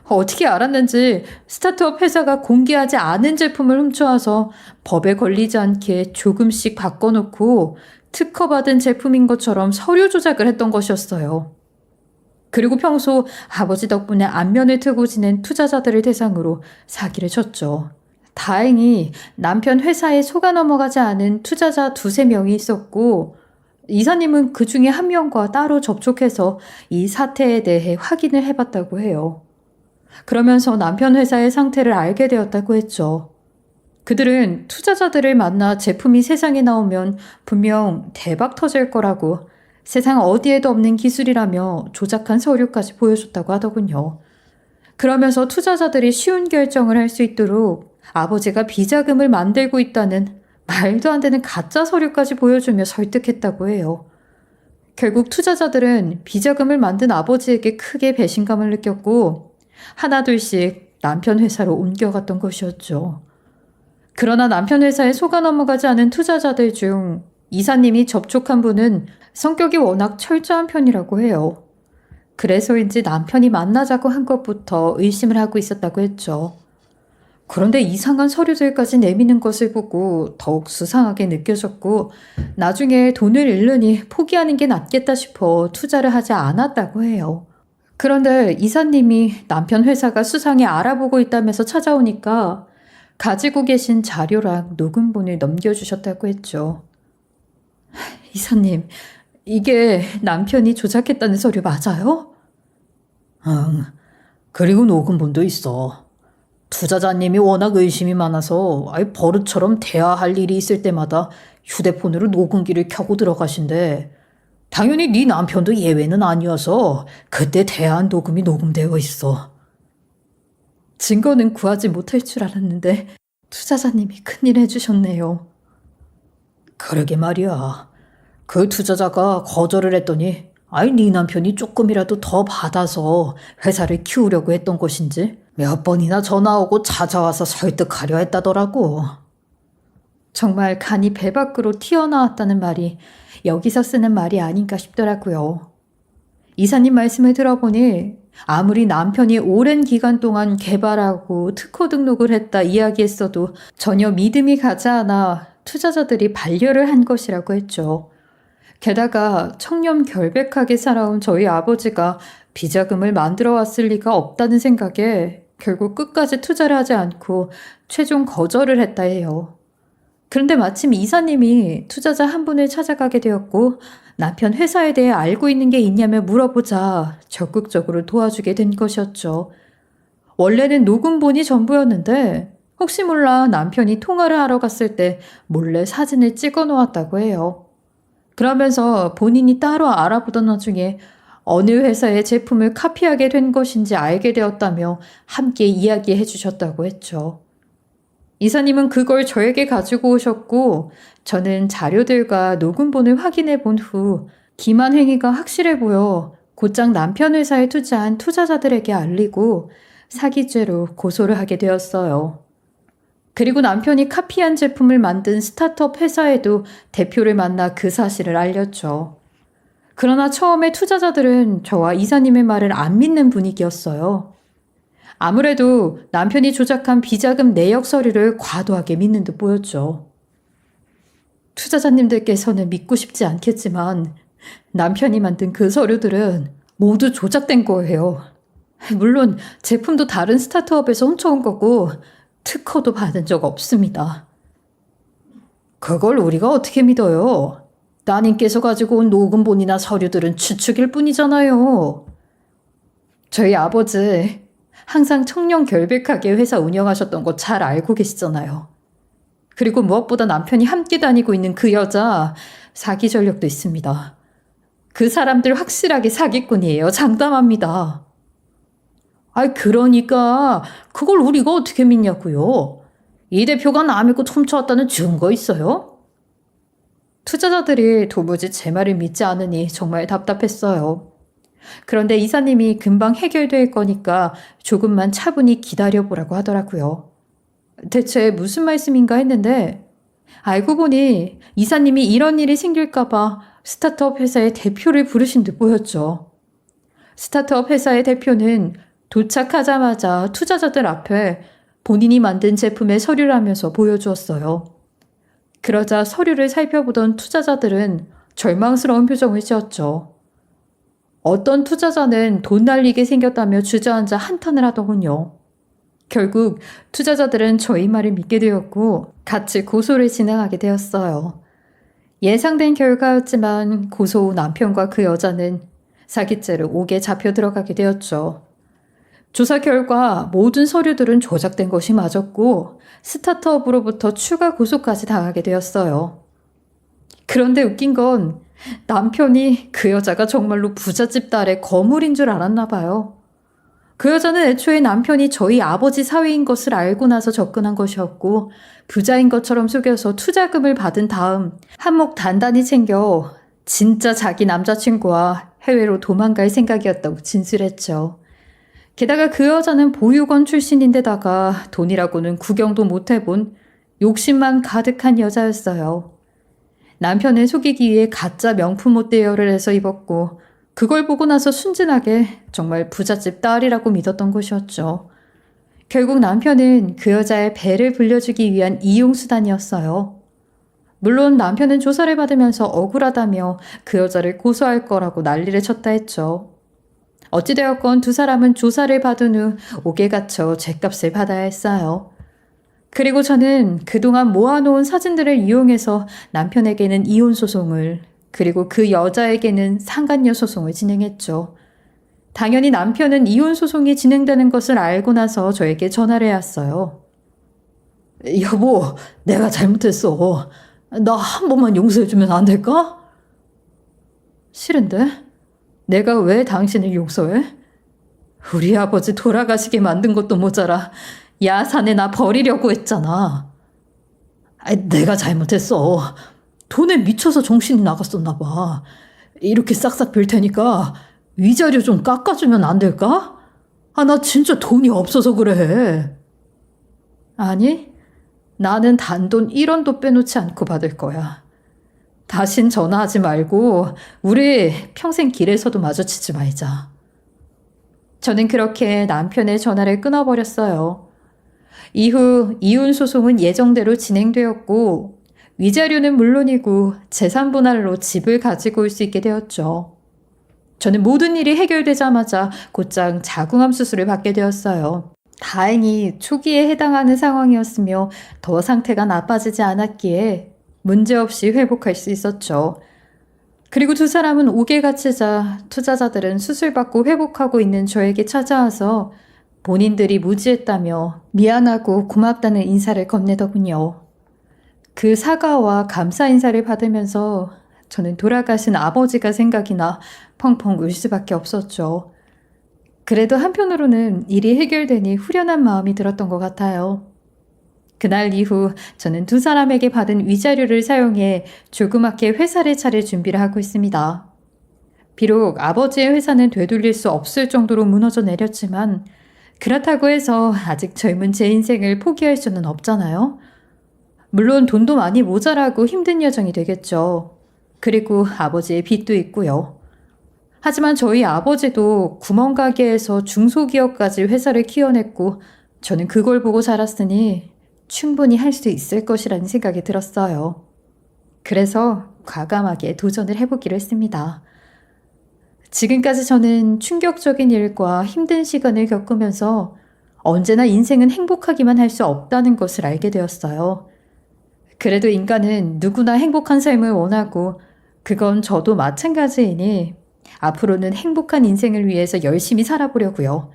어떻게 알았는지 스타트업 회사가 공개하지 않은 제품을 훔쳐와서 법에 걸리지 않게 조금씩 바꿔놓고 특허받은 제품인 것처럼 서류 조작을 했던 것이었어요. 그리고 평소 아버지 덕분에 안면을 트고 지낸 투자자들을 대상으로 사기를 쳤죠. 다행히 남편 회사에 속아 넘어가지 않은 투자자 2-3명이 있었고 이사님은 그 중에 한 명과 따로 접촉해서 이 사태에 대해 확인을 해봤다고 해요. 그러면서 남편 회사의 상태를 알게 되었다고 했죠. 그들은 투자자들을 만나 제품이 세상에 나오면 분명 대박 터질 거라고 세상 어디에도 없는 기술이라며 조작한 서류까지 보여줬다고 하더군요. 그러면서 투자자들이 쉬운 결정을 할 수 있도록 아버지가 비자금을 만들고 있다는 말도 안 되는 가짜 서류까지 보여주며 설득했다고 해요. 결국 투자자들은 비자금을 만든 아버지에게 크게 배신감을 느꼈고 하나둘씩 남편 회사로 옮겨갔던 것이었죠. 그러나 남편 회사에 속아 넘어가지 않은 투자자들 중 이사님이 접촉한 분은 성격이 워낙 철저한 편이라고 해요. 그래서인지 남편이 만나자고 한 것부터 의심을 하고 있었다고 했죠. 그런데 이상한 서류들까지 내미는 것을 보고 더욱 수상하게 느껴졌고 나중에 돈을 잃으니 포기하는 게 낫겠다 싶어 투자를 하지 않았다고 해요. 그런데 이사님이 남편 회사가 수상해 알아보고 있다면서 찾아오니까 가지고 계신 자료랑 녹음본을 넘겨주셨다고 했죠. 이사님, 이게 남편이 조작했다는 서류 맞아요? 응, 그리고 녹음본도 있어. 투자자님이 워낙 의심이 많아서 버릇처럼 대화할 일이 있을 때마다 휴대폰으로 녹음기를 켜고 들어가신대. 당연히 네 남편도 예외는 아니어서 그때 대화한 녹음이 녹음되어 있어. 증거는 구하지 못할 줄 알았는데 투자자님이 큰일 해주셨네요. 그러게 말이야. 그 투자자가 거절을 했더니 네 남편이 조금이라도 더 받아서 회사를 키우려고 했던 것인지 몇 번이나 전화 오고 찾아와서 설득하려 했다더라고. 정말 간이 배 밖으로 튀어나왔다는 말이 여기서 쓰는 말이 아닌가 싶더라고요. 이사님 말씀을 들어보니 아무리 남편이 오랜 기간 동안 개발하고 특허 등록을 했다 이야기했어도 전혀 믿음이 가지 않아 투자자들이 반려를 한 것이라고 했죠. 게다가 청렴결백하게 살아온 저희 아버지가 비자금을 만들어 왔을 리가 없다는 생각에 결국 끝까지 투자를 하지 않고 최종 거절을 했다 해요. 그런데 마침 이사님이 투자자 한 분을 찾아가게 되었고 남편 회사에 대해 알고 있는 게 있냐며 물어보자 적극적으로 도와주게 된 것이었죠. 원래는 녹음본이 전부였는데 혹시 몰라 남편이 통화를 하러 갔을 때 몰래 사진을 찍어 놓았다고 해요. 그러면서 본인이 따로 알아보던 와중에 어느 회사의 제품을 카피하게 된 것인지 알게 되었다며 함께 이야기해 주셨다고 했죠. 이사님은 그걸 저에게 가지고 오셨고 저는 자료들과 녹음본을 확인해 본 후 기만 행위가 확실해 보여 곧장 남편 회사에 투자한 투자자들에게 알리고 사기죄로 고소를 하게 되었어요. 그리고 남편이 카피한 제품을 만든 스타트업 회사에도 대표를 만나 그 사실을 알렸죠. 그러나 처음에 투자자들은 저와 이사님의 말을 안 믿는 분위기였어요. 아무래도 남편이 조작한 비자금 내역 서류를 과도하게 믿는 듯 보였죠. 투자자님들께서는 믿고 싶지 않겠지만 남편이 만든 그 서류들은 모두 조작된 거예요. 물론 제품도 다른 스타트업에서 훔쳐온 거고 특허도 받은 적 없습니다. 그걸 우리가 어떻게 믿어요? 따님께서 가지고 온 녹음본이나 서류들은 추측일 뿐이잖아요. 저희 아버지 항상 청렴결백하게 회사 운영하셨던 거 잘 알고 계시잖아요. 그리고 무엇보다 남편이 함께 다니고 있는 그 여자 사기 전력도 있습니다. 그 사람들 확실하게 사기꾼이에요. 장담합니다. 그러니까 그걸 우리가 어떻게 믿냐고요? 이 대표가 남의 것 훔쳐왔다는 증거 있어요? 투자자들이 도무지 제 말을 믿지 않으니 정말 답답했어요. 그런데 이사님이 금방 해결될 거니까 조금만 차분히 기다려보라고 하더라고요. 대체 무슨 말씀인가 했는데 알고 보니 이사님이 이런 일이 생길까봐 스타트업 회사의 대표를 부르신 듯 보였죠. 스타트업 회사의 대표는 도착하자마자 투자자들 앞에 본인이 만든 제품의 서류라면서 보여주었어요. 그러자 서류를 살펴보던 투자자들은 절망스러운 표정을 지었죠. 어떤 투자자는 돈 날리게 생겼다며 주저앉아 한탄을 하더군요. 결국 투자자들은 저희 말을 믿게 되었고 같이 고소를 진행하게 되었어요. 예상된 결과였지만 고소 후 남편과 그 여자는 사기죄로 옥에 잡혀 들어가게 되었죠. 조사 결과 모든 서류들은 조작된 것이 맞았고 스타트업으로부터 추가 고소까지 당하게 되었어요. 그런데 웃긴 건 남편이 그 여자가 정말로 부잣집 딸의 거물인 줄 알았나 봐요. 그 여자는 애초에 남편이 저희 아버지 사위인 것을 알고 나서 접근한 것이었고 부자인 것처럼 속여서 투자금을 받은 다음 한몫 단단히 챙겨 진짜 자기 남자친구와 해외로 도망갈 생각이었다고 진술했죠. 게다가 그 여자는 보육원 출신인데다가 돈이라고는 구경도 못 해본 욕심만 가득한 여자였어요. 남편을 속이기 위해 가짜 명품 옷 대여를 해서 입었고 그걸 보고 나서 순진하게 정말 부잣집 딸이라고 믿었던 것이었죠. 결국 남편은 그 여자의 배를 불려주기 위한 이용수단이었어요. 물론 남편은 조사를 받으면서 억울하다며 그 여자를 고소할 거라고 난리를 쳤다 했죠. 어찌되었건 두 사람은 조사를 받은 후 옥에 갇혀 죗값을 받아야 했어요. 그리고 저는 그동안 모아놓은 사진들을 이용해서 남편에게는 이혼소송을 그리고 그 여자에게는 상간녀 소송을 진행했죠. 당연히 남편은 이혼소송이 진행되는 것을 알고 나서 저에게 전화를 해왔어요. 여보, 내가 잘못했어. 나 한 번만 용서해주면 안 될까? 싫은데? 내가 왜 당신을 용서해? 우리 아버지 돌아가시게 만든 것도 모자라 야산에 나 버리려고 했잖아. 내가 잘못했어. 돈에 미쳐서 정신이 나갔었나 봐. 이렇게 싹싹 빌 테니까 위자료 좀 깎아주면 안 될까? 나 진짜 돈이 없어서 그래. 아니, 나는 단돈 1원도 빼놓지 않고 받을 거야. 다신 전화하지 말고 우리 평생 길에서도 마주치지 말자. 저는 그렇게 남편의 전화를 끊어버렸어요. 이후 이혼 소송은 예정대로 진행되었고 위자료는 물론이고 재산 분할로 집을 가지고 올 수 있게 되었죠. 저는 모든 일이 해결되자마자 곧장 자궁암 수술을 받게 되었어요. 다행히 초기에 해당하는 상황이었으며 더 상태가 나빠지지 않았기에 문제없이 회복할 수 있었죠. 그리고 두 사람은 옥에 갇히자 투자자들은 수술받고 회복하고 있는 저에게 찾아와서 본인들이 무지했다며 미안하고 고맙다는 인사를 건네더군요. 그 사과와 감사 인사를 받으면서 저는 돌아가신 아버지가 생각이 나 펑펑 울 수밖에 없었죠. 그래도 한편으로는 일이 해결되니 후련한 마음이 들었던 것 같아요. 그날 이후 저는 두 사람에게 받은 위자료를 사용해 조그맣게 회사를 차릴 준비를 하고 있습니다. 비록 아버지의 회사는 되돌릴 수 없을 정도로 무너져 내렸지만 그렇다고 해서 아직 젊은 제 인생을 포기할 수는 없잖아요. 물론 돈도 많이 모자라고 힘든 여정이 되겠죠. 그리고 아버지의 빚도 있고요. 하지만 저희 아버지도 구멍가게에서 중소기업까지 회사를 키워냈고 저는 그걸 보고 자랐으니 충분히 할 수 있을 것이라는 생각이 들었어요. 그래서 과감하게 도전을 해보기로 했습니다. 지금까지 저는 충격적인 일과 힘든 시간을 겪으면서 언제나 인생은 행복하기만 할 수 없다는 것을 알게 되었어요. 그래도 인간은 누구나 행복한 삶을 원하고 그건 저도 마찬가지이니 앞으로는 행복한 인생을 위해서 열심히 살아보려고요.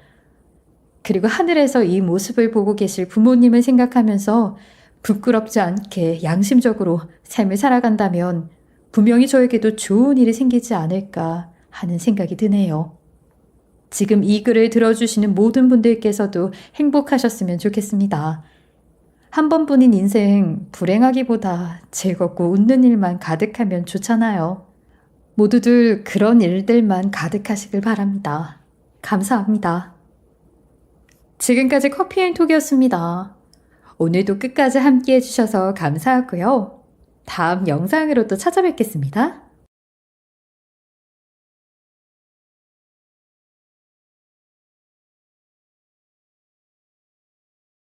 그리고 하늘에서 이 모습을 보고 계실 부모님을 생각하면서 부끄럽지 않게 양심적으로 삶을 살아간다면 분명히 저에게도 좋은 일이 생기지 않을까 하는 생각이 드네요. 지금 이 글을 들어주시는 모든 분들께서도 행복하셨으면 좋겠습니다. 한 번뿐인 인생 불행하기보다 즐겁고 웃는 일만 가득하면 좋잖아요. 모두들 그런 일들만 가득하시길 바랍니다. 감사합니다. 지금까지 커피앤톡이었습니다. 오늘도 끝까지 함께 해주셔서 감사하고요. 다음 영상으로 또 찾아뵙겠습니다.